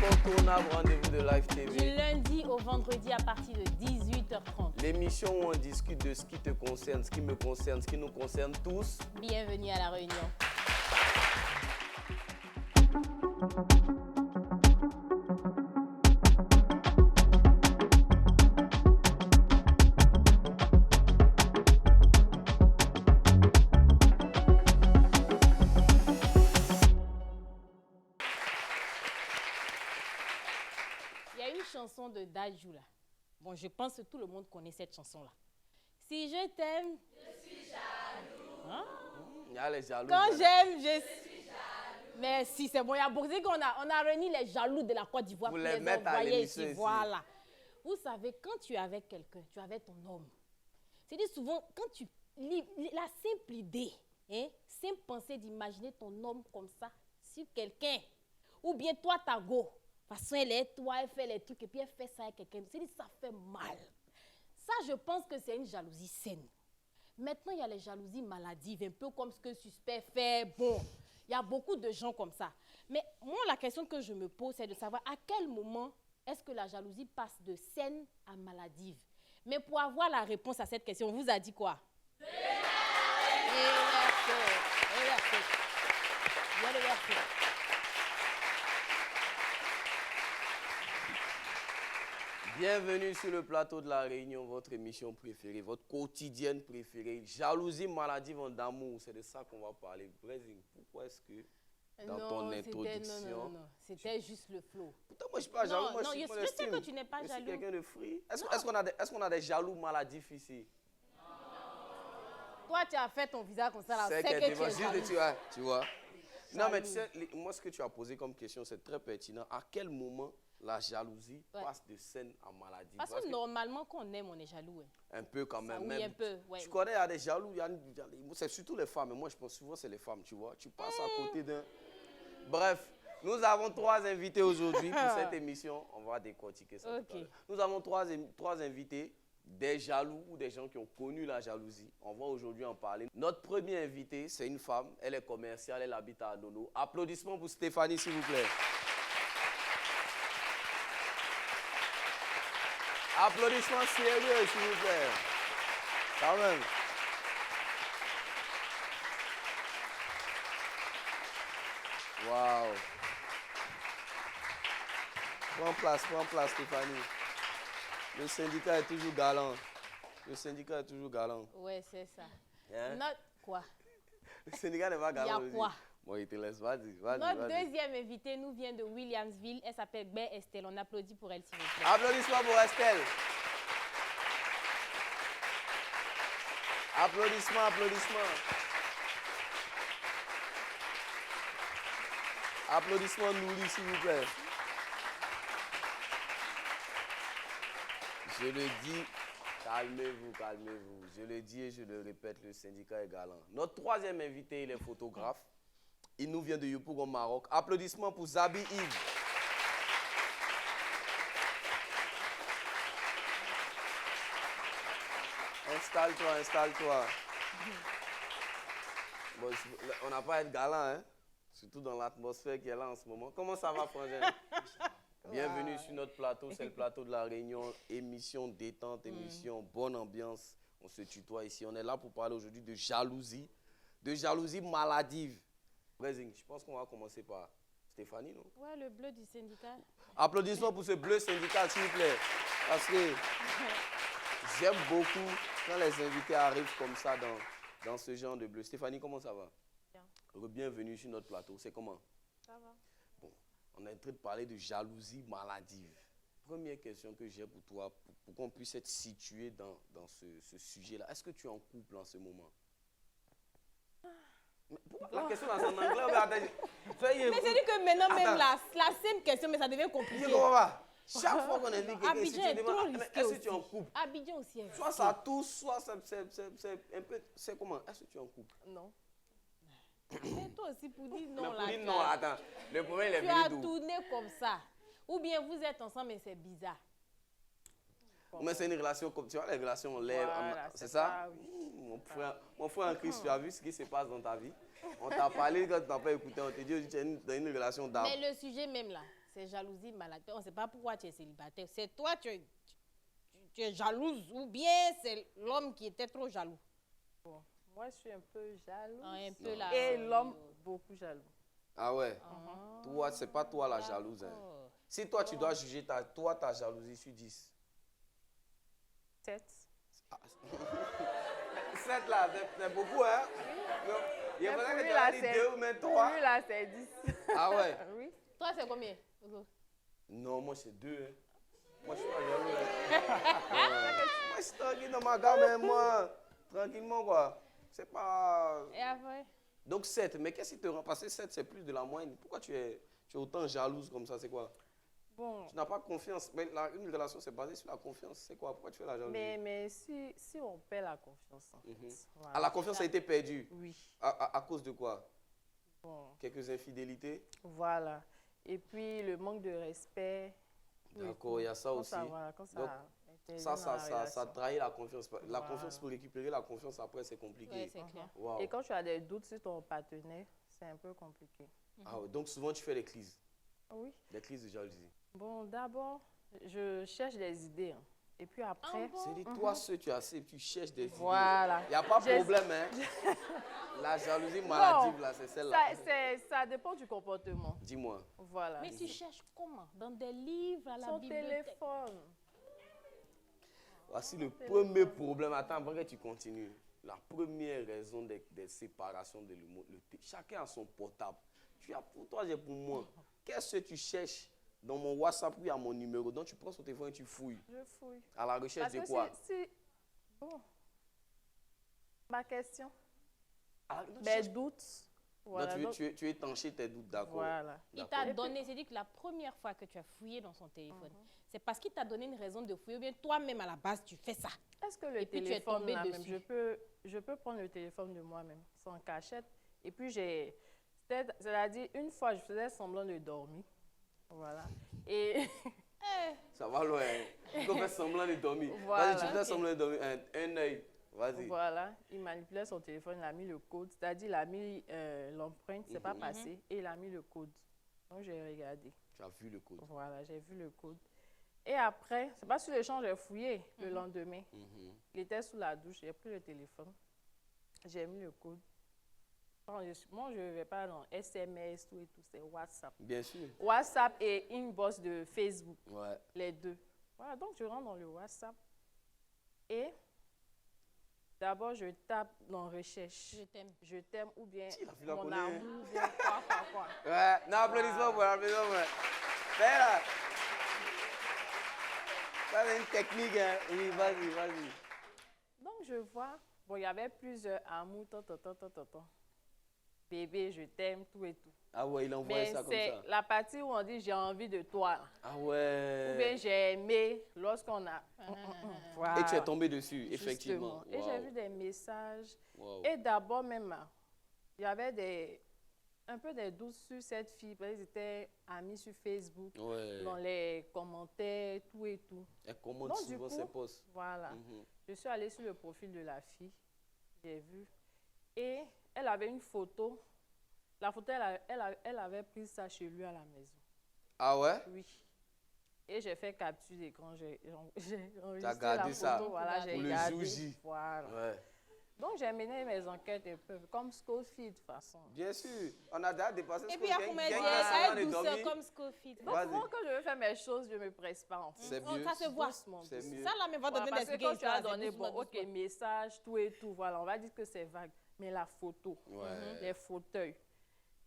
L'incontournable rendez-vous de Live TV. Du lundi au vendredi à partir de 18h30. L'émission où on discute de ce qui te concerne, ce qui me concerne, ce qui nous concerne tous. Bienvenue à La Réunion. Chanson de Dadju là. Bon, je pense que tout le monde connaît cette chanson là. Si je t'aime, je suis jaloux. Hein? Il y a les jaloux. Quand j'aime, je suis jaloux. Mais si c'est bon, il y a beaucoup qu'on a réuni les jaloux de la Côte d'Ivoire. Vous les mettez à l'émission ici. Voilà. Vous savez, quand tu es avec quelqu'un, tu es avec ton homme. C'est-à-dire souvent, quand tu lis la simple idée, hein, simple pensée d'imaginer ton homme comme ça sur quelqu'un, ou bien toi, ta go. De toute façon, elle est toi, elle fait les trucs et puis elle fait ça avec quelqu'un. C'est-à-dire ça fait mal. Ça, je pense que c'est une jalousie saine. Maintenant, il y a les jalousies maladives, un peu comme ce que Suspect fait. Bon, il y a beaucoup de gens comme ça. Mais moi, la question que je me pose, c'est de savoir à quel moment est-ce que la jalousie passe de saine à maladive. Mais pour avoir la réponse à cette question, on vous a dit quoi? Bienvenue sur le plateau de La Réunion, votre émission préférée, votre quotidienne préférée. Jalousie maladive en amour, c'est de ça qu'on va parler. Brésil, pourquoi est-ce que dans ton introduction... Non, c'était juste le flow. Pourtant, moi, je ne suis pas jaloux. Moi, je sais que tu n'es pas jaloux. Je suis quelqu'un de free. Est-ce qu'on a des jaloux maladifs ici? Toi, tu as fait ton visage comme ça, là. C'est que tu es jaloux. Tu vois. Non, mais tu sais, moi, ce que tu as posé comme question, c'est très pertinent. À quel moment la jalousie passe de saine à maladie? Parce que normalement, quand on aime, on est jaloux. Hein. Un peu quand même. Oui, un peu. Ouais. Tu connais, il y a des jaloux, c'est surtout les femmes. Mais moi, je pense souvent c'est les femmes, tu vois. Tu passes à côté d'un... Bref, nous avons 3 invités aujourd'hui pour cette émission. On va décortiquer ça tout à l'heure. Nous avons trois invités, des jaloux ou des gens qui ont connu la jalousie. On va aujourd'hui en parler. Notre premier invité, c'est une femme. Elle est commerciale, elle habite à Nono. Applaudissements pour Stéphanie, s'il vous plaît. Applaudissements sérieux, s'il vous plaît. Quand même. Waouh. Prends place, Stéphanie. Le syndicat est toujours galant. Ouais, c'est ça. Hein? Quoi? Le syndicat n'est pas galant. Il y a quoi? Bon, il te laisse, vas-y. Notre deuxième invitée nous vient de Williamsville. Elle s'appelle Bé Estelle. On applaudit pour elle, s'il vous plaît. Applaudissements pour Estelle. Applaudissements. Applaudissements Nouri, s'il vous plaît. Je le dis, calmez-vous. Je le dis et je le répète, le syndicat est galant. Notre troisième invité, il est photographe. Il nous vient de Yopougon, Maroc. Applaudissements pour Zabi Yves. Installe-toi. Bon, on n'a pas à être galant, hein? Surtout dans l'atmosphère qui est là en ce moment. Comment ça va, Frangin? Bienvenue sur notre plateau, c'est le plateau de La Réunion, émission détente, émission bonne ambiance. On se tutoie ici. On est là pour parler aujourd'hui de jalousie maladive. Brésil, je pense qu'on va commencer par Stéphanie, non? Ouais, le bleu du syndicat. Applaudissements pour ce bleu syndical, s'il vous plaît. Parce que j'aime beaucoup quand les invités arrivent comme ça dans ce genre de bleu. Stéphanie, comment ça va? Bien. Bienvenue sur notre plateau. C'est comment? Ça va. Bon, on est en train de parler de jalousie maladive. Première question que j'ai pour toi, pour qu'on puisse être situé dans ce sujet-là. Est-ce que tu es en couple en ce moment? La question dans son anglais, mais c'est-à-dire que maintenant, même la simple question, mais ça devient compliqué. Chaque fois qu'on invite quelqu'un, si tu demandes, est-ce que tu es en couple? Abidjan aussi. Soit ça touche, soit c'est un peu... C'est comment? Est-ce que tu es en couple? Non. C'est toi aussi pour dire non. Pour dire non, attends. Le problème, il est venu d'où? Tu as tourné comme ça. Ou bien vous êtes ensemble, mais c'est bizarre. Mais c'est une relation comme tu vois, les relations en l'air, voilà, c'est ça? Oui. Mon frère en Christ, tu as vu ce qui se passe dans ta vie? On t'a parlé quand tu n'as pas écouté, on t'a dit tu es dans une relation d'âme. Mais le sujet même là, c'est jalousie malade. On ne sait pas pourquoi tu es célibataire. C'est toi, tu es jalouse ou bien c'est l'homme qui était trop jaloux. Bon, moi, je suis un peu jalouse. Ah, un peu là. Et l'homme, beaucoup jaloux. Ah ouais. Toi, c'est pas toi la jalouse. Hein. Si toi, tu dois juger ta jalousie sur 10. 7. 7 là, c'est beaucoup, hein? Il y a pour que lui, tu là, as dit c'est- 2 ou même Pour 3. lui, là, c'est 10. Ah ouais? Oui. Toi, c'est combien? Non, moi c'est 2. Hein. Moi je suis pas jaloux. Hein. Moi je suis tranquille dans ma gamme, hein, moi. Tranquillement quoi. C'est pas. Et après? Donc 7, mais qu'est-ce qui te rend passer 7, c'est plus de la moyenne. Pourquoi tu es autant jalouse comme ça? C'est quoi? Bon, Tu n'as pas confiance. Mais une relation c'est basé sur la confiance. C'est quoi? Pourquoi tu fais la jalousie? mais si on perd la confiance, en fait. Voilà. Ah, la confiance a été perdue. Oui. À cause de quoi? Bon, Quelques infidélités? voilà. Et puis, le manque de respect. tout et D'accord, tout. il y a ça Quand aussi. Voilà, quand Donc, intervient dans la Ça relation. trahit la confiance. La Voilà. confiance, pour récupérer la confiance après, c'est compliqué. Oui, c'est clair. Wow. Et quand tu as des doutes sur ton partenaire, c'est un peu compliqué. Ah ouais, donc souvent tu fais des crises. Oui. Des crises de jalousie. Bon, d'abord, je cherche des idées. Hein. Et puis après, C'est dit, toi, ce tu as, tu cherches des idées. voilà. Il n'y a pas de J'ai- problème, hein. La jalousie maladive, là, c'est celle-là. Ça dépend du comportement. Dis-moi. Voilà. Mais tu cherches comment? Dans des livres, à la Son bibliothèque? téléphone. Voici le premier problème. Attends, avant que tu continues. La première raison des séparations de l'humour, chacun a son portable. Tu as pour toi, j'ai pour moi. Qu'est-ce que tu cherches dans mon WhatsApp, il y a mon numéro. Donc tu prends son téléphone et tu fouilles. Je fouille. À la recherche Parce de que quoi? Bon. Ma question. Ah, non, tu Mes cherches- doutes. non, Voilà. donc- tu étancher tes doutes, d'accord. Voilà. Il D'accord. t'a donné, c'est-à-dire que la première fois que tu as fouillé dans son téléphone, c'est parce qu'il t'a donné une raison de fouiller ou bien toi-même à la base tu fais ça. Est-ce que le Et puis tu es téléphone, tombé là, même, dessus. je peux prendre le téléphone de moi-même, sans cachette. Et puis, c'est-à-dire, une fois, je faisais semblant de dormir. Voilà. Et Ça va loin. Il faut faire semblant de dormir. Voilà. Vas-y, tu fais Ok. semblant de dormir. Un œil. Vas-y. voilà, il manipulait son téléphone, il a mis le code. C'est-à-dire, il a mis l'empreinte, c'est pas passé, et il a mis le code. Donc, j'ai regardé. Tu as vu le code. Voilà, j'ai vu le code. Et après, c'est pas sur le champ, j'ai fouillé le lendemain. Il était sous la douche, j'ai pris le téléphone, j'ai mis le code. Moi, je ne vais pas dans SMS, tout et tout, c'est WhatsApp. Bien sûr. WhatsApp et inbox de Facebook, Ouais. les deux. Voilà, donc je rentre dans le WhatsApp et d'abord je tape dans recherche. Je t'aime. Je t'aime ou bien Si, la fille la mon connaît. amour, ou bien quoi. Ouais. Non, applaudissements pour l'applaudissement. Ouais. Fais là. Ça, c'est une technique. Hein. Oui, vas-y. Donc je vois, bon, il y avait plusieurs amours, tant. Bébé, je t'aime, tout et tout. Ah ouais, il envoie Mais ça comme c'est ça. la partie où on dit j'ai envie de toi. Là. Ah Ou bien ouais. j'ai aimé lorsqu'on a. Voilà. Et tu es tombé dessus, effectivement. Justement. Et j'ai vu des messages. Wow. Et d'abord même, il y avait un peu des doutes sur cette fille. Parce qu'ils étaient amis sur Facebook, Ouais. dans les commentaires, tout et tout. Elle commande Donc, du souvent coup, ses posts. Voilà. Mhm. Je suis allée sur le profil de la fille. J'ai vu. Et elle avait une photo. La photo, elle avait pris ça chez lui à la maison. Ah ouais? Oui. Et j'ai fait capture d'écran. J'ai enregistré T'as gardé la ça photo. Voilà, j'ai pour le gardé. jour J. Voilà. Ouais. Donc, j'ai mené mes enquêtes un peu, comme Scofield de toute façon. Bien sûr. On a déjà dépassé ce Et puis il y a qu'on combien gagne. de douceur comme Scofield. Donc, Vas-y. souvent, quand je veux faire mes choses, je ne me presse pas, en fait. C'est Oh, mieux. ça se voit. Doucement, C'est doucement. mieux. Ça là, mais va Voilà, donner parce que des quand tu as donné, doucement, bon, ok, message, tout et tout, voilà, on va dire que c'est vague. Mais la photo, Ouais. les fauteuils,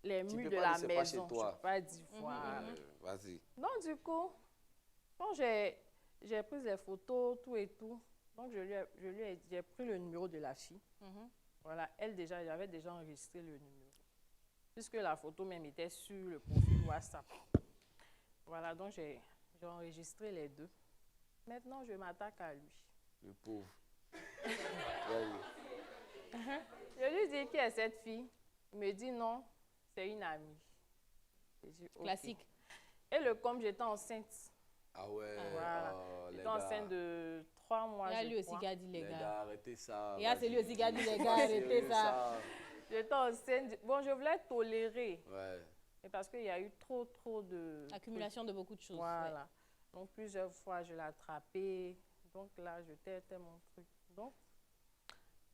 les Tu murs peux de pas la laisser pas chez maison, toi. je peux pas dire, voilà. Vas-y. Donc, du coup, quand j'ai pris les photos, tout et tout, donc j'ai pris le numéro de la fille. Voilà, j'avais déjà enregistré le numéro. Puisque la photo même était sur le profil WhatsApp. Voilà, donc j'ai enregistré les deux. Maintenant, je m'attaque à lui. Le pauvre. Vas-y. Je lui dis qui est cette fille. Il me dit non, c'est une amie. J'ai dit, ok. Classique. Et le comme j'étais enceinte. Ah ouais. Voilà. Oh, les J'étais gars. enceinte de 3 mois. Il y a je lui aussi crois. qui a dit les Les gars. gars, arrêtez ça. Et là, c'est vas-y. lui aussi qui a dit les gars, C'est arrêtez mieux ça. J'étais enceinte. Bon, je voulais tolérer. Ouais. Et parce qu'il y a eu trop de... Accumulation de beaucoup de choses. Voilà. Ouais. Donc, plusieurs fois, je l'ai attrapé. Donc, là, j'étais mon truc. Donc,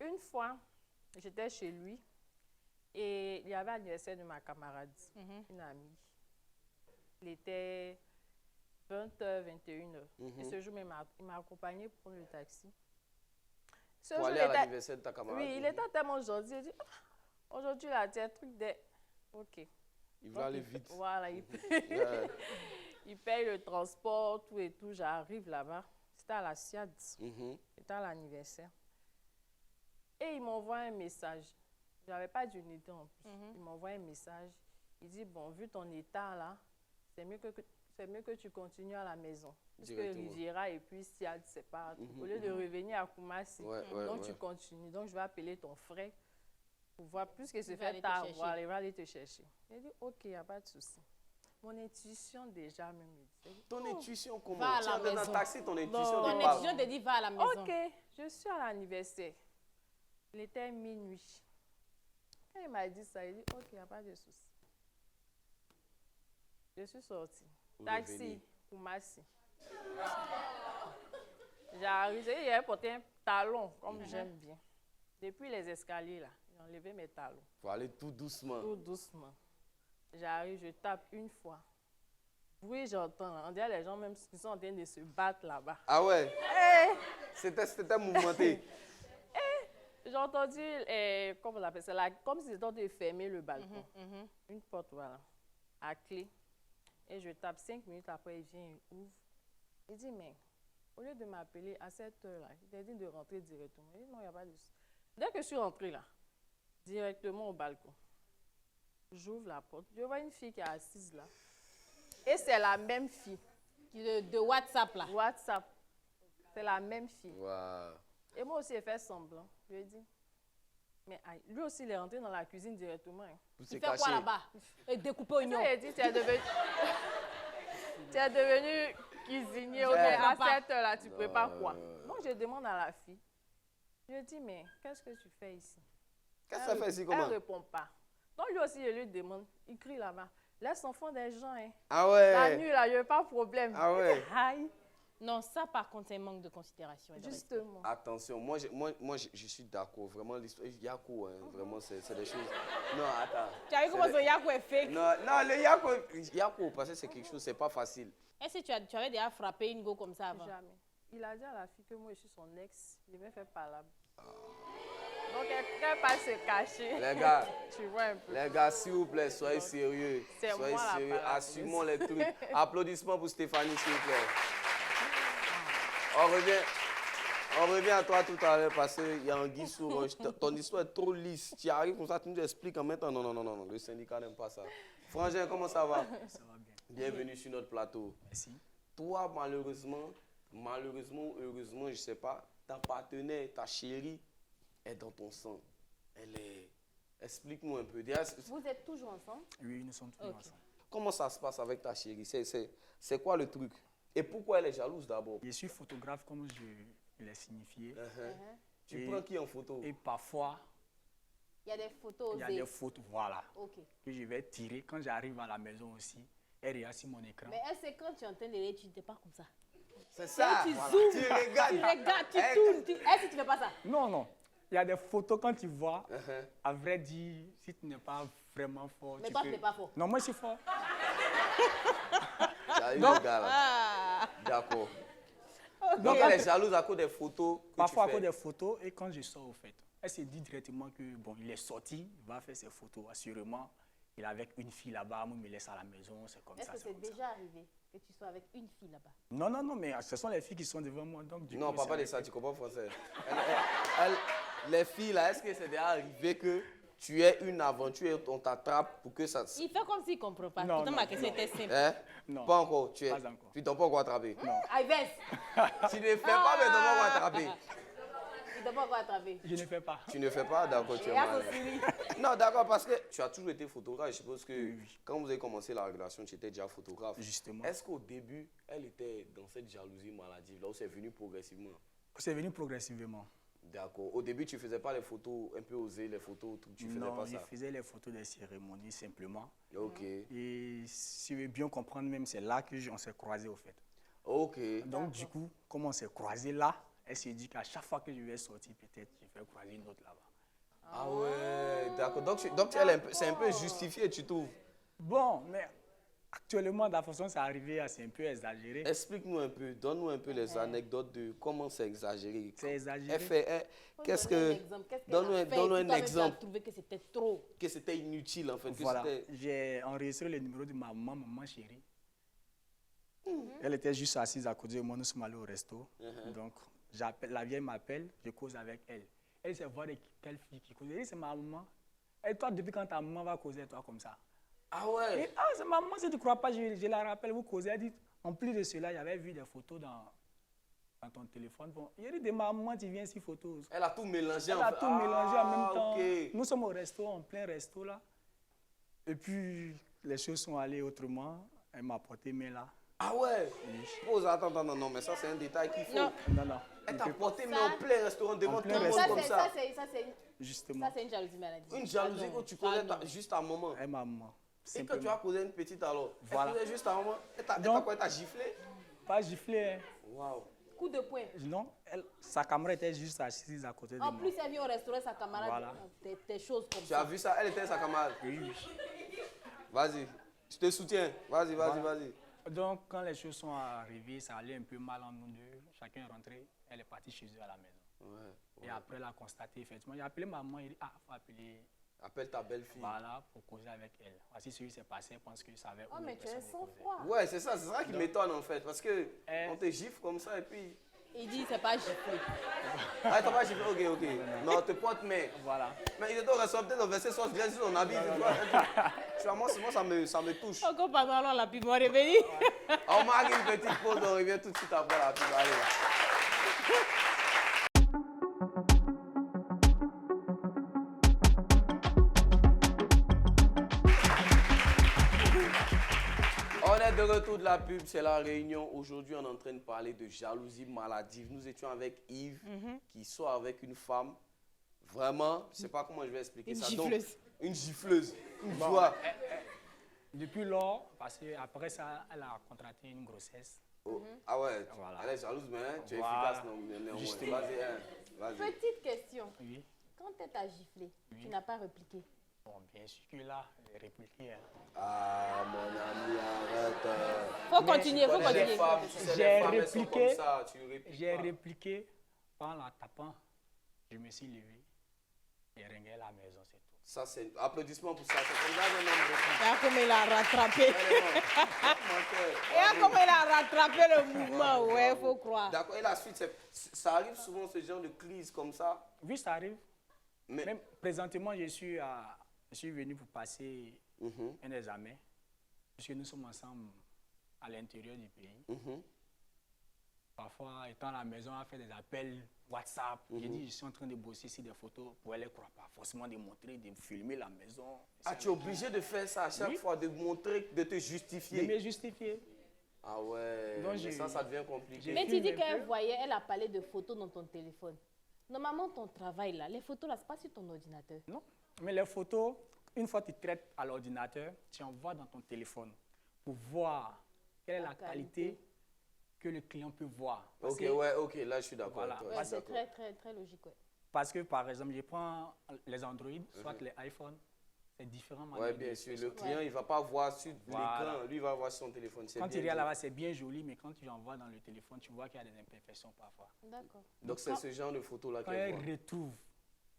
une fois, j'étais chez lui et il y avait l'anniversaire de ma camarade, une amie. Il était 20h, 21h. Et ce jour, il m'a accompagné pour prendre le taxi. Pour aller à l'anniversaire de ta camarade? Oui, il était tellement gentil. Il dit, aujourd'hui, là, tu as un truc de... OK. Il veut aller vite. Voilà, il paye le transport, tout et tout. J'arrive là-bas. C'était à la SIAD. C'était à l'anniversaire. Et il m'envoie un message. Je n'avais pas d'unité en plus. Il m'envoie un message. Il dit, bon, vu ton état là, c'est mieux que tu continues à la maison. Puisque Riviera et puis SIAD, c'est pas... Au lieu de revenir à Kumasi, donc tu continues. Donc, je vais appeler ton frère pour voir, puisque c'est fait tard, il va aller te chercher. Il dit, OK, il n'y a pas de souci. Mon intuition déjà me dit. Ton intuition comment? Va à la maison. Dans un taxi, ton intuition Ton intuition te dit, va à la maison. OK, je suis à l'anniversaire. Il était minuit. Quand il m'a dit ça, il dit, OK, il n'y a pas de souci. Je suis sortie. Taxi, Kumasi. J'arrive, il avait porté un talon, comme j'aime bien. Depuis les escaliers, là, j'ai enlevé mes talons. Il faut aller tout doucement. Tout doucement. J'arrive, je tape une fois. Oui, j'entends. On dirait les gens même qui sont en train de se battre là-bas. Ah ouais? C'était mouvementé. J'ai entendu, comment on appelle ça, comme si c'était en train de fermer le balcon. Une porte, voilà, à clé. Et je tape 5 minutes après, il vient, il ouvre. Il dit, mais au lieu de m'appeler à cette heure-là, il t'a dit de rentrer directement. Il dit, non, il n'y a pas de souci. Dès que je suis rentrée là, directement au balcon, j'ouvre la porte. Je vois une fille qui est assise là. Et c'est la même fille. De WhatsApp là. WhatsApp. C'est la même fille. Wow. Et moi aussi, elle fait semblant. Je lui ai dit, mais aïe, lui aussi, il est rentré dans la cuisine directement. Hein. Il fait quoi là-bas? Découper oignon. Il a dit, tu es devenu cuisinier. À cette heure-là, tu prépares quoi? Donc, je demande à la fille. Je lui dis, mais qu'est-ce que tu fais ici? Qu'est-ce que ça fait ici, comment? Elle ne répond pas. Donc, lui aussi, je lui demande. Il crie là-bas. Laisse l'enfant des gens. Hein. Ah ouais? La nuit, là, il n'y a pas de problème. Ah ouais? Aïe. Non, ça, par contre, c'est un manque de considération. Justement. Attention, moi, je suis d'accord. Vraiment, l'histoire, Yako, hein, vraiment, c'est des choses... Non, attends. Tu as vu comment ce Yako est fake? Non, le Yako, parce que c'est quelque chose, c'est pas facile. Est-ce que tu avais déjà frappé une go comme ça avant? Jamais. Il a dit à la fille que moi, je suis son ex. Il m'a fait palabre. Donc, elle ne peut pas se cacher. Les gars, tu vois un peu. Les gars, s'il vous plaît, soyez sérieux. Soyez sérieux, assumons les trucs. Applaudissements pour Stéphanie, s'il vous plaît. On revient à toi tout à l'heure parce qu'il y a un guide sur ton histoire est trop lisse. Tu arrives comme ça, tu nous expliques en même temps. Non, le syndicat n'aime pas ça. Frangin, comment ça va? Ça va bien. Bienvenue sur notre plateau. Merci. Toi, malheureusement ou heureusement, je ne sais pas, ta partenaire, ta chérie est dans ton sang. Explique-nous un peu. Vous êtes toujours ensemble? Oui, nous sommes toujours ensemble. Comment ça se passe avec ta chérie? C'est quoi le truc? Et pourquoi elle est jalouse d'abord? Je suis photographe comme je l'ai signifié. Tu prends qui en photo? Et parfois, il y a des photos. Il y a des photos, voilà. Okay. Que je vais tirer. Quand j'arrive à la maison aussi, elle regarde sur mon écran. Mais est-ce que quand tu entends les tu n'es pas comme ça? C'est ça. Tu voilà. zoomes, tu regardes, tu tournes. Est-ce que tu ne fais pas ça? Non. Il y a des photos quand tu vois, à vrai dire, si tu n'es pas vraiment fort. Mais toi, tu n'es pas fort. Non, moi, je suis fort. Donc, gars, là. D'accord. Okay. Donc, elle est jalouse à cause des photos que parfois tu fais. à cause des photos et quand je sors au fait. Elle se dit directement que bon, il est sorti, il va faire ses photos. Assurément, il est avec une fille là-bas, moi, il me laisse à la maison, c'est comme ça. Est-ce que c'est déjà arrivé que tu sois avec une fille là-bas? Non, mais ce sont les filles qui sont devant moi. Donc, non, papa de ça, tu comprends français. Les filles là, est-ce que c'est déjà arrivé que tu aies une aventure et on t'attrape pour que ça... Il fait comme s'il ne comprend pas. Non, ma question était simple. Non. Pas encore. Pas encore. Tu t'en pas encore attrapé? Non. Ives. Tu ne fais pas, mais tu t'en pas encore attrapé. Tu t'en pas encore attrapé. Je ne fais pas. Tu ne fais pas, d'accord, tu es mal. Non, d'accord, parce que tu as toujours été photographe. Je suppose que quand vous avez commencé la relation, tu étais déjà photographe. Justement. Est-ce qu'au début, elle était dans cette jalousie maladive, là où c'est venu progressivement? C'est venu progressivement. D'accord. Au début, tu ne faisais pas les photos un peu osées, les photos, tu faisais pas ça? Non, je faisais les photos des cérémonies simplement. Ok. Et Et si vous voulez bien comprendre, même c'est là qu'on s'est croisés au fait. Ok. Donc du coup, comme on s'est croisés là, elle s'est dit qu'à chaque fois que je vais sortir, peut-être je vais croiser une autre là-bas. Ah ouais, d'accord. Donc, c'est un peu justifié, tu trouves? Bon, mais actuellement, de la façon c'est arrivé, c'est un peu exagéré. Explique-nous un peu, donne-nous un peu les anecdotes de comment c'est exagéré. C'est exagéré. Elle fait, qu'est-ce que... Donne-nous Donne-nous un exemple. Tu as trouvé que c'était trop. Que c'était inutile, en fait. Que Voilà, c'était- j'ai enregistré le numéro de ma maman chérie. Elle était juste assise à côté de moi, nous sommes allés au resto. Donc, la vieille m'appelle, je cause avec elle. Elle sait voir quelle fille qui cause. Elle dit, c'est ma maman. Et toi, depuis quand ta maman va causer avec toi comme ça? Ah ouais. Et, c'est ma maman, si tu ne crois pas, je la rappelle, vous causez. Elle dit, en plus de cela, j'avais vu des photos dans ton téléphone. Bon, il y a dit, de ma maman, tu viens ici, photos. Elle a tout mélangé. Elle a tout mélangé en même temps. Ok. Nous sommes au resto, en plein resto là. Et puis, les choses sont allées autrement. Elle m'a porté main là. Ah ouais. Pose, attends, non, mais ça c'est un détail qu'il faut. Non. Non. Elle t'a porté mais en plein restaurant devant tout le monde Ça, comme ça. Justement. c'est une jalousie maladie. Une jalousie où tu connais juste ta maman. Elle m'a maman. Et quand tu as causé une petite alors, Voilà. elle causait juste ta maman. Elle t'a Donc- quoi, elle t'a giflé? Pas giflé. Hein. Waouh. Coup de poing. Non, sa caméra était juste assise à côté de En moi. plus, elle vient au restaurant, sa camarade, Voilà. des choses comme Tu as ça. vu ça? Elle était sa camarade. Oui. Vas-y, je te soutiens. Vas-y. Donc, quand les choses sont arrivées, ça allait un peu mal en nous deux. Chacun est rentré. Elle est partie chez eux à la maison. Ouais. Et après, elle a constaté, effectivement, j'ai appelé maman. Il dit, ah, il faut appeler. Appelle ta belle-fille. Voilà, pour causer avec elle. Voici ce qui s'est passé. Je pense que ça avait. Oh, mais tu es sans froid. Ouais, c'est ça qui m'étonne en fait. Parce que Eh. on te gifle comme ça et puis. Il dit, c'est pas giflé. Ah, t'as pas giflé? Ok. Non, te porte main. Voilà. Mais il était au restaurant, peut-être au verset sauce glace sur son habit. Tu vois, moi, ça me touche. Encore pendant la pub, on est revenu. On marque une petite pause, on revient tout de suite après la pub. Allez. On est de retour de la pub, c'est la réunion. Aujourd'hui, on est en train de parler de jalousie maladive. Nous étions avec Yves, qui sort avec une femme. Vraiment, je ne sais pas comment je vais expliquer Une ça. gifleuse. Donc, une gifleuse. Une Bon, joie. Depuis lors, parce qu'après ça, elle a contracté une grossesse. Oh, ah ouais, Voilà. elle est jalouse, mais hein, tu es Voilà. efficace. Néanmoins. Justement. Vas-y, hein, vas-y. Petite question. Oui. Quand elle t'a giflé, tu n'as pas répliqué. Bon, bien sûr que là, j'ai répliqué. Hein. Ah, mon ami, arrête. Faut continuer, faut Connais les continuer. femmes, tu sais, J'ai les femmes, elles sont répliqué. comme ça, tu répliques J'ai pas. répliqué en la tapant. Je me suis levé et ringé la maison, c'est tout. Ça, c'est applaudissements pour ça. C'est comme ça que l'homme Regarde comment il a rattrapé. répond. Regarde comment il a rattrapé le mouvement. Ouais, faut croire. D'accord, et la suite, ça arrive souvent ce genre de crise comme ça. Oui, ça arrive. Mais, Même présentement, je suis venu pour passer un examen, puisque nous sommes ensemble à l'intérieur du pays. Parfois, étant à la maison, on fait des appels WhatsApp. J'ai dit, je suis en train de bosser sur des photos pour elle ne croit pas forcément de montrer, de filmer la maison. ah, tu es obligé de faire ça à chaque Oui. fois, de montrer, de te De justifier. me justifier. Ah ouais, Donc, mais ça devient compliqué. Mais tu filme dis un qu'elle peu. voyait, elle a parlé de photos dans ton téléphone. Normalement, ton travail là, les photos là, c'est pas sur ton ordinateur. Non, mais les photos, une fois que tu traites à l'ordinateur, tu envoies dans ton téléphone pour voir quelle est la qualité que le client peut voir. Parce Ok, que- ouais, ok, là je suis d'accord. Voilà. avec toi, Ouais, je suis c'est d'accord. très, très, très logique. Ouais. Parce que, par exemple, je prends les Android, soit les iPhones, c'est différent. Ouais, manière bien de sûr. faire Le ça. client, il ne va pas voir sur Voilà. l'écran, lui, il va voir sur son téléphone. C'est Quand bien tu regardes dit. là-bas, c'est bien joli, mais quand tu envoies dans le téléphone, tu vois qu'il y a des imperfections parfois. D'accord. Donc, c'est quand- ce genre de photo-là Quand qu'elle elle voit. retrouve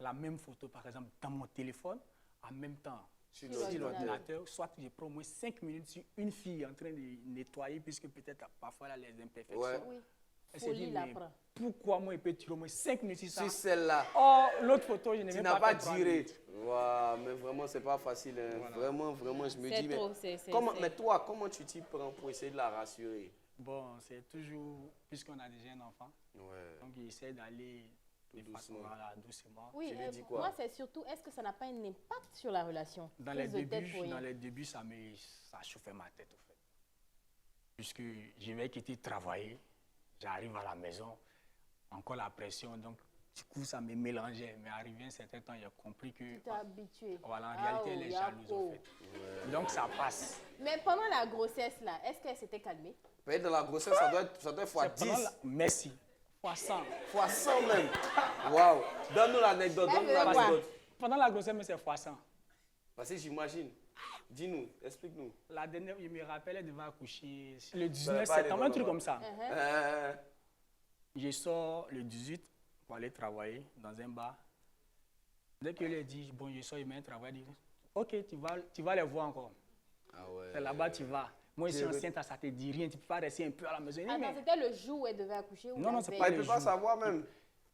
la même photo, par exemple, dans mon téléphone, en même temps, Sur Sur sur l'ordinateur. l'ordinateur, soit je prends au moins 5 minutes sur une fille en train de nettoyer, puisque peut-être parfois elle a les imperfections. Ouais. Oui. Elle se Folie dit, la mais prend. pourquoi moi, il peut tirer au moins 5 minutes sur ça? Sur celle-là. Oh, l'autre photo, je n'ai Tu même n'as pas pas fait 3 tiré. minutes. Waouh, mais vraiment, c'est pas facile. Hein. Voilà. Vraiment, je me C'est dis, mais, trop, mais toi, comment tu t'y prends pour essayer de la rassurer? Bon, c'est toujours, puisqu'on a déjà un enfant, Ouais. donc il essaie d'aller de façon doucement. voilà, doucement. Oui, Tu lui dis quoi? moi, c'est surtout, est-ce que ça n'a pas un impact sur la relation? Dans les, Prise de tête débuts, pour rien. dans les débuts, ça chauffait ma tête, au fait. Puisque je vais quitter travailler, j'arrive à la maison, encore la pression, donc du coup, ça me mélangeait. Mais arrivé un certain temps, j'ai compris que, Tu t'es habitué. voilà, en Ah, réalité, oh, elle est Yako. jalouse, au fait. Donc, ça passe. Mais pendant la grossesse, là, est-ce qu'elle s'était calmée? Peut-être dans la grossesse, ça doit être fois 10. Merci. Fois 100. Fois 100 même. Waouh. Donne-nous l'anecdote. Pendant la grossesse, mais c'est fois 100. Parce que j'imagine. Dis-nous, explique-nous. La dernière, je me rappelle, elle devait accoucher le 19 septembre, un truc comme ça. Je sors le 18 pour aller travailler dans un bar. Dès que je lui ai dit, bon, je sors, il m'a travaillé, il dit, ok, tu vas les voir encore. Ah ouais. C'est là-bas, tu vas. Moi, je suis enceinte, ça te dit rien, tu peux pas rester un peu à la maison. Attends, c'était le jour où elle devait accoucher? Non, non, c'est Elle pas ne le peut pas jour. savoir même.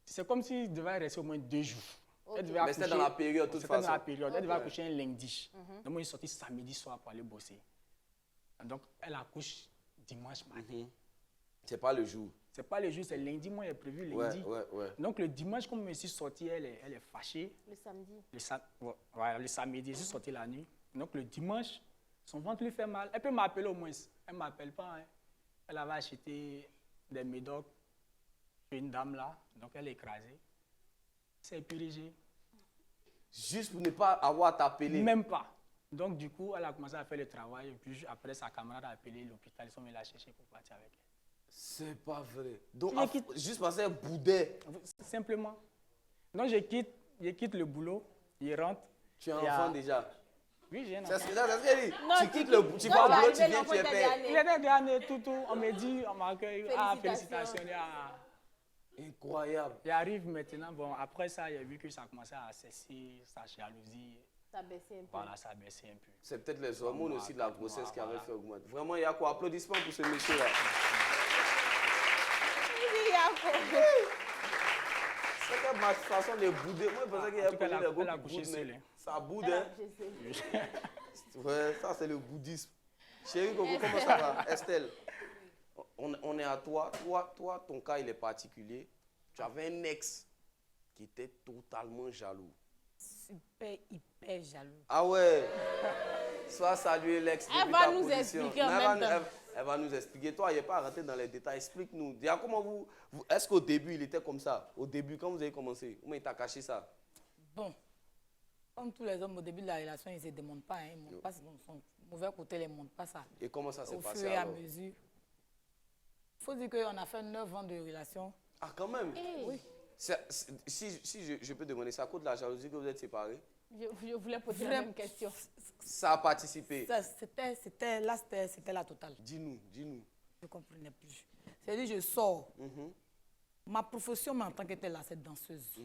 C'est comme s'il devait rester au moins 2 jours. Okay. Elle devait Mais c'était dans la période, de toute façon. C'était dans la période. Elle devait accoucher un lundi. Donc, moi, je suis sorti samedi soir pour aller bosser. Donc, elle accouche dimanche matin. C'est pas le jour. C'est pas le jour, c'est lundi. Moi, j'ai prévu lundi. Ouais. Donc, le dimanche, comme je suis sorti, elle est fâchée. Le samedi. Le samedi, je suis sorti la nuit. Donc, le dimanche, son ventre lui fait mal. Elle peut m'appeler au moins. Elle ne m'appelle pas. Hein. Elle avait acheté des médocs chez une dame là. Donc, elle est écrasée. C'est purigé. Juste pour ne pas avoir à t'appeler. Même pas. Donc, du coup, elle a commencé à faire le travail. Et puis, après, sa camarade a appelé l'hôpital. Ils sont venus la chercher pour partir avec elle. C'est pas vrai. Donc, Je quitte. juste parce qu'elle boudait. Simplement. Donc, je quitte le boulot. Je rentre. Tu es enfant déjà. Oui, j'ai un C'est enfant. ce qu'elle dit. Non, Tu quittes le boulot, tu vas au boulot, tu viens, tu es père. Il était dernier, tout. On me dit, on m'accueille. Ah, félicitations. Incroyable. J'arrive maintenant. Bon, après ça, j'ai vu que ça commençait à cesser, sa jalousie. Ça baissait un peu. Voilà, ça a baissé un peu. C'est peut-être les hormones aussi de la grossesse qui avaient fait augmenter. Vraiment, il y a quoi? Applaudissements pour ce monsieur-là. C'est que ma façon de bouder. Moi, je pensais qu'il y avait pas elle a accouché seule. mais ça boude, hein? Ouais, ça, c'est le bouddhisme. Chérie Coco, comment ça va? Estelle, on est à toi. Toi, ton cas, il est particulier. Tu avais un ex qui était totalement jaloux. Super, hyper jaloux. Ah ouais. Soit saluer l'ex. Elle va nous expliquer en même temps. Elle va nous expliquer. Toi, il n'est pas rentré dans les détails. Explique-nous. Déjà, comment est-ce qu'au début, il était comme ça? Au début, quand vous avez commencé, comment il t'a caché ça? Bon, comme tous les hommes, au début de la relation, ils ne se démontent pas. Hein, ils ne montrent pas son mauvais côté, ils ne montrent pas ça. Et comment ça s'est Au passé fur et à alors? mesure. Il faut dire qu'on a fait 9 ans de relation. Ah, quand même? Oui. Si je peux demander, c'est à cause de la jalousie que vous êtes séparés? Je voulais poser la même question. Ça a participé? C'était la totale. Dis-nous. Je ne comprenais plus. C'est-à-dire, je sors. Ma profession, en tant que telle, c'est danseuse.